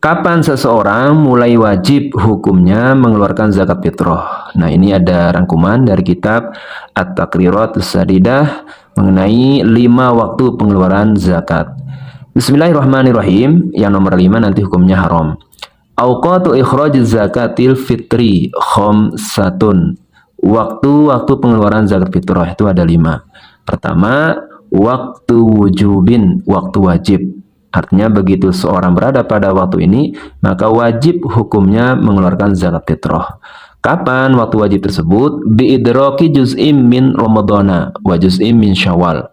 Kapan seseorang mulai wajib hukumnya mengeluarkan zakat fitrah? Nah, ini ada rangkuman dari kitab At-Taqriratus Sadidah mengenai 5 waktu pengeluaran zakat. Bismillahirrahmanirrahim. Yang nomor 5 nanti hukumnya haram. Awqatu ikhrajiz zakatil fitri khamsatun. Waktu-waktu pengeluaran zakat fitrah itu ada 5. Pertama, waktu wujubin, waktu wajib. Artinya begitu seorang berada pada waktu ini, maka wajib hukumnya mengeluarkan zakat fitrah. Kapan waktu wajib tersebut? Biidraki juz'im min Ramadana wa juz'im min Syawal.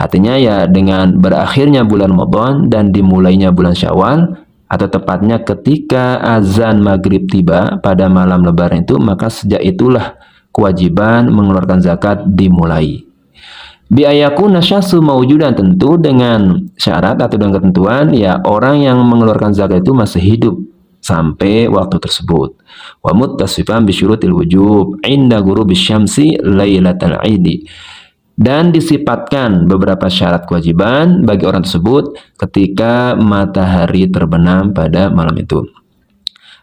Artinya ya dengan berakhirnya bulan Ramadan dan dimulainya bulan Syawal, atau tepatnya ketika azan maghrib tiba pada malam lebaran itu, maka sejak itulah kewajiban mengeluarkan zakat dimulai. Biayakuna syahsu mawjudan, tentu dengan syarat atau dengan ketentuan ya orang yang mengeluarkan zakat itu masih hidup sampai waktu tersebut. Wa muttasifan bi syurutil wujub inda ghurubis syamsi lailatal idi. Dan disifatkan beberapa syarat kewajiban bagi orang tersebut ketika matahari terbenam pada malam itu.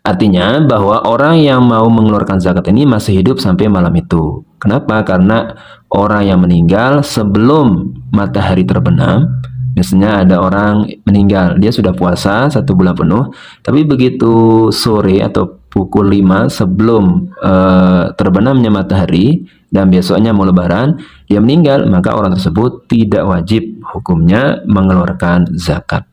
Artinya bahwa orang yang mau mengeluarkan zakat ini masih hidup sampai malam itu. Kenapa? Karena orang yang meninggal sebelum matahari terbenam, misalnya ada orang meninggal, dia sudah puasa 1 bulan penuh, tapi begitu sore atau pukul 5 sebelum terbenamnya matahari dan besoknya mau lebaran, dia meninggal, maka orang tersebut tidak wajib hukumnya mengeluarkan zakat.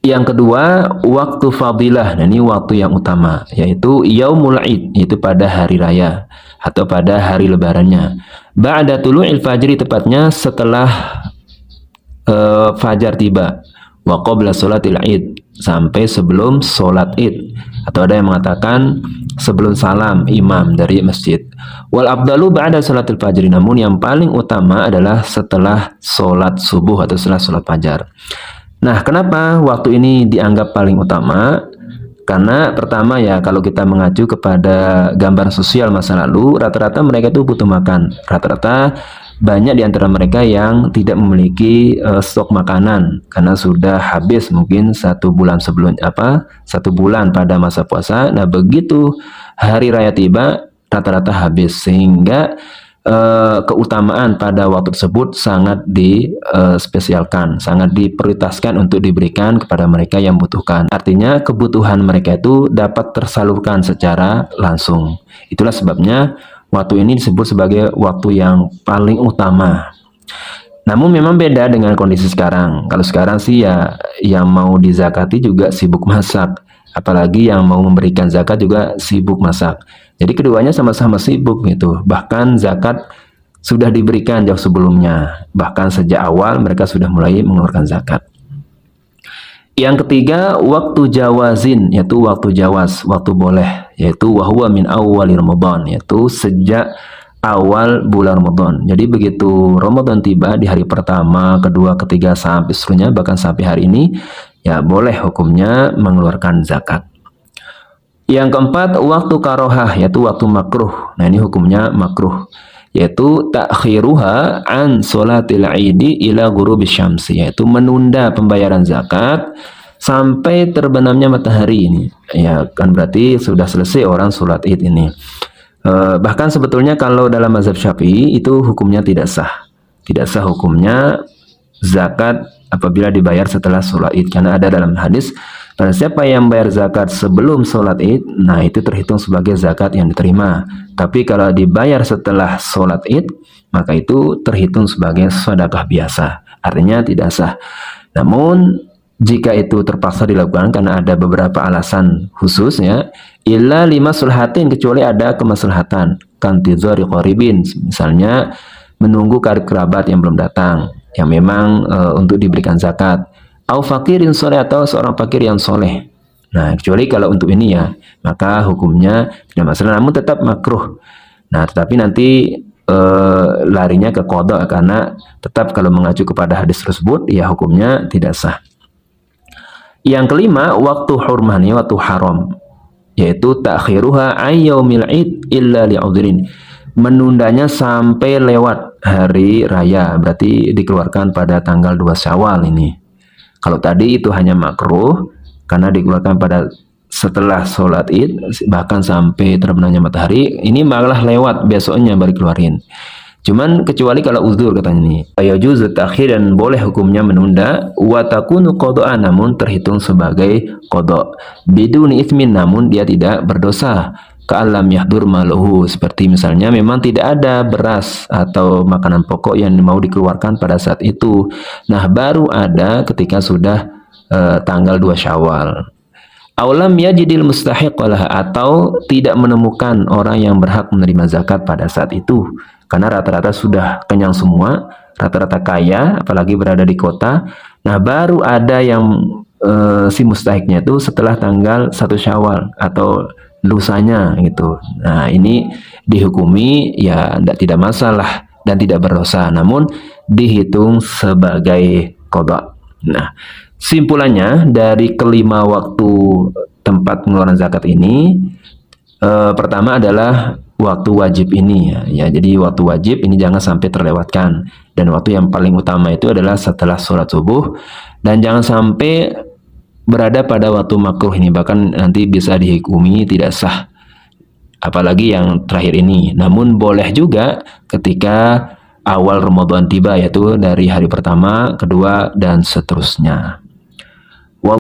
Yang kedua, waktu fadilah. Nah, ini waktu yang utama, yaitu yaumul id, yaitu pada hari raya atau pada hari lebarannya. Ba'da tulu'il fajri, tepatnya setelah fajar tiba. Wa qabla sholatil id, sampai sebelum sholat id. Atau ada yang mengatakan sebelum salam imam dari masjid. Wal abdalu ba'da sholatil fajri, namun yang paling utama adalah setelah sholat subuh atau setelah sholat fajar. Nah, kenapa waktu ini dianggap paling utama? Karena pertama ya, kalau kita mengacu kepada gambar sosial masa lalu, rata-rata mereka itu butuh makan. Rata-rata banyak di antara mereka yang tidak memiliki stok makanan karena sudah habis mungkin 1 bulan sebelum 1 bulan pada masa puasa. Nah, begitu hari raya tiba, rata-rata habis, sehingga keutamaan pada waktu tersebut sangat dispesialkan, sangat diprioritaskan untuk diberikan kepada mereka yang membutuhkan. Artinya kebutuhan mereka itu dapat tersalurkan secara langsung. Itulah sebabnya waktu ini disebut sebagai waktu yang paling utama. Namun memang beda dengan kondisi sekarang. Kalau sekarang sih ya yang mau dizakati juga sibuk masak, apalagi yang mau memberikan zakat juga sibuk masak. Jadi keduanya sama-sama sibuk gitu. Bahkan zakat sudah diberikan jauh sebelumnya. Bahkan sejak awal mereka sudah mulai mengeluarkan zakat. Yang ketiga, waktu jawazin, yaitu waktu jawaz, waktu boleh, yaitu wahwa min awwali Ramadan, yaitu sejak awal bulan Ramadan. Jadi begitu Ramadan tiba di hari pertama, kedua, ketiga sampai seterusnya, bahkan sampai hari ini, ya boleh hukumnya mengeluarkan zakat. Yang keempat, waktu karohah, yaitu waktu makruh. Nah, ini hukumnya makruh, yaitu ta'khiruha an sholatil idi ila ghurubis syamsi, yaitu menunda pembayaran zakat sampai terbenamnya matahari ini. Ya kan berarti sudah selesai orang sholat id ini. Bahkan sebetulnya kalau dalam mazhab Syafi'i itu hukumnya tidak sah. Tidak sah hukumnya zakat apabila dibayar setelah sholat id, karena ada dalam hadis, pada siapa yang bayar zakat sebelum sholat id, nah itu terhitung sebagai zakat yang diterima. Tapi kalau dibayar setelah sholat id, maka itu terhitung sebagai sedekah biasa. Artinya tidak sah. Namun jika itu terpaksa dilakukan karena ada beberapa alasan khususnya, illa limaslahatin, kecuali ada kemaslahatan, kantizari qaribin, misalnya menunggu karib kerabat yang belum datang, yang memang untuk diberikan zakat. Au fakirin soleh, atau seorang fakir yang soleh. Nah, kecuali kalau untuk ini ya, maka hukumnya tidak masalah, namun tetap makruh. Nah, tetapi nanti larinya ke qadha, karena tetap kalau mengacu kepada hadis tersebut, ya hukumnya tidak sah. Yang kelima, waktu hurmah, waktu haram, yaitu ta'khiruha ayyaumil id illa li'udhrin, menundanya sampai lewat hari raya, berarti dikeluarkan pada tanggal 2 Syawal ini. Kalau tadi itu hanya makruh, karena dikeluarkan pada setelah sholat id, bahkan sampai terbenamnya matahari, ini malah lewat besoknya baru keluarin. Cuman kecuali kalau uzur katanya nih. Yajuzu ta'khir, dan boleh hukumnya menunda, wa takunu qada'an, namun terhitung sebagai qada'. Biduni itsmin, namun dia tidak berdosa. Ka'alam yahdur maluhu, seperti misalnya memang tidak ada beras atau makanan pokok yang mau dikeluarkan pada saat itu. Nah, baru ada ketika sudah tanggal 2 Syawal. Aulam yajidil mustahiq walah, atau tidak menemukan orang yang berhak menerima zakat pada saat itu, karena rata-rata sudah kenyang semua, rata-rata kaya, apalagi berada di kota. Nah, baru ada yang si mustahiknya itu setelah tanggal 1 Syawal atau lusanya gitu. Nah, ini dihukumi ya tidak masalah dan tidak berdosa, namun dihitung sebagai qada. Nah, simpulannya dari kelima waktu tempat pengeluaran zakat ini, pertama adalah waktu wajib ini ya. Jadi waktu wajib ini jangan sampai terlewatkan, dan waktu yang paling utama itu adalah setelah sholat subuh, dan jangan sampai berada pada waktu makruh ini, bahkan nanti bisa dihukumi tidak sah, apalagi yang terakhir ini. Namun boleh juga ketika awal Ramadan tiba, yaitu dari hari pertama, kedua, dan seterusnya.